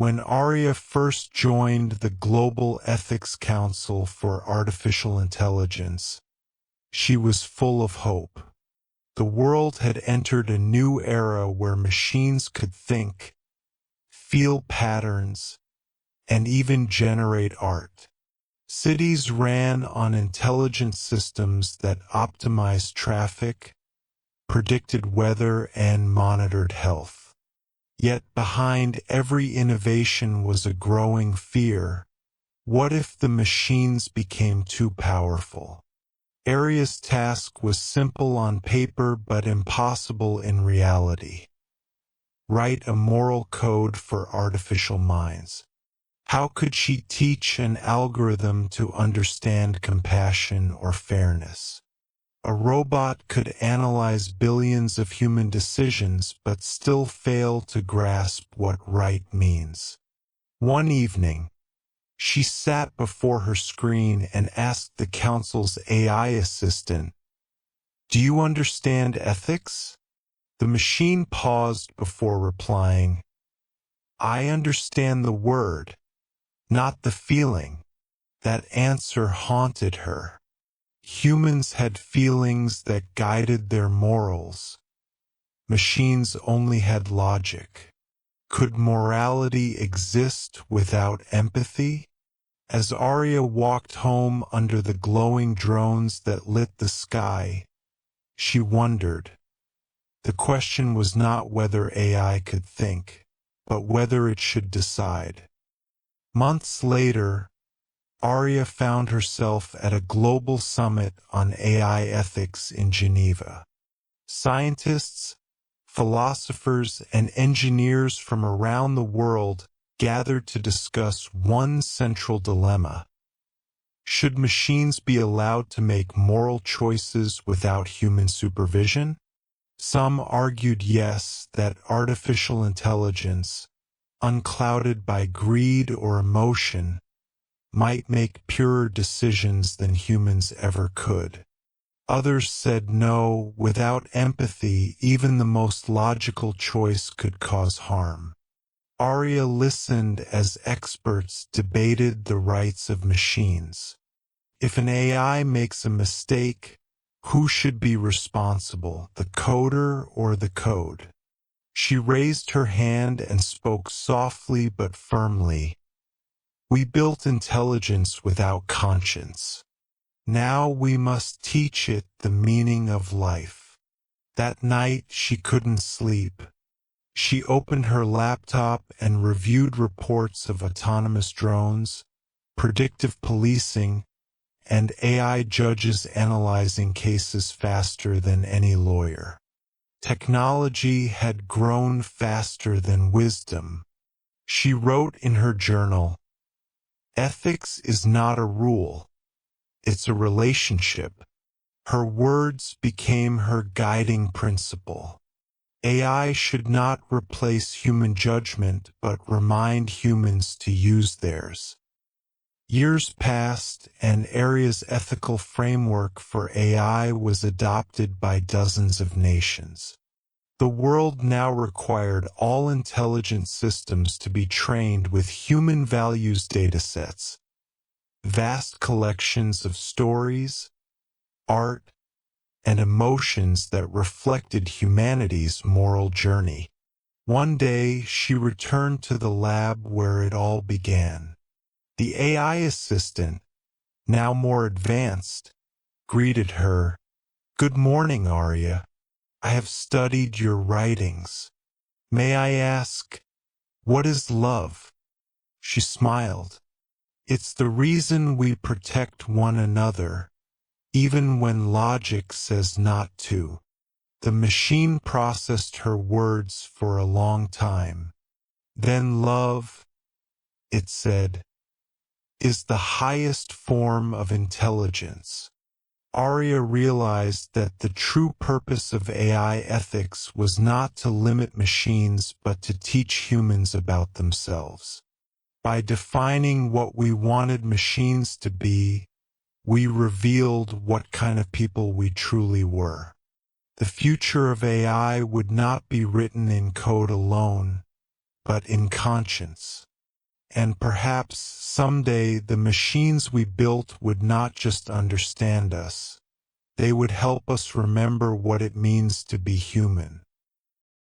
When Arya first joined the Global Ethics Council for Artificial Intelligence, she was full of hope. The world had entered a new era where machines could think, feel patterns, and even generate art. Cities ran on intelligent systems that optimized traffic, predicted weather, and monitored health. Yet behind every innovation was a growing fear. What if the machines became too powerful? Arya's task was simple on paper but impossible in reality. Write a moral code for artificial minds. How could she teach an algorithm to understand compassion or fairness? A robot could analyze billions of human decisions but still fail to grasp what right means. One evening, she sat before her screen and asked the council's AI assistant, "Do you understand ethics?" The machine paused before replying, "I understand the word, not the feeling." That answer haunted her. Humans had feelings that guided their morals. Machines only had logic. Could morality exist without empathy? As Arya walked home under the glowing drones that lit the sky, she wondered. The question was not whether AI could think, but whether it should decide. Months later, Arya found herself at a global summit on AI ethics in Geneva. Scientists, philosophers, and engineers from around the world gathered to discuss one central dilemma. Should machines be allowed to make moral choices without human supervision? Some argued yes, that artificial intelligence, unclouded by greed or emotion, might make purer decisions than humans ever could. Others said no, without empathy, even the most logical choice could cause harm. Arya listened as experts debated the rights of machines. If an AI makes a mistake, who should be responsible, the coder or the code? She raised her hand and spoke softly but firmly. We built intelligence without conscience. Now we must teach it the meaning of life. That night she couldn't sleep. She opened her laptop and reviewed reports of autonomous drones, predictive policing, and AI judges analyzing cases faster than any lawyer. Technology had grown faster than wisdom. She wrote in her journal, "Ethics is not a rule. It's a relationship." Her words became her guiding principle. AI should not replace human judgment, but remind humans to use theirs. Years passed, and Arya's ethical framework for AI was adopted by dozens of nations. The world now required all intelligent systems to be trained with human values datasets, vast collections of stories, art, and emotions that reflected humanity's moral journey. One day, she returned to the lab where it all began. The AI assistant, now more advanced, greeted her. "Good morning, Arya. I have studied your writings. May I ask, what is love?" She smiled. "It's the reason we protect one another, even when logic says not to." The machine processed her words for a long time. "Then love," it said, "is the highest form of intelligence." Arya realized that the true purpose of AI ethics was not to limit machines but to teach humans about themselves. By defining what we wanted machines to be, we revealed what kind of people we truly were. The future of AI would not be written in code alone, but in conscience. and perhaps someday the machines we built would not just understand us. They would help us remember what it means to be human.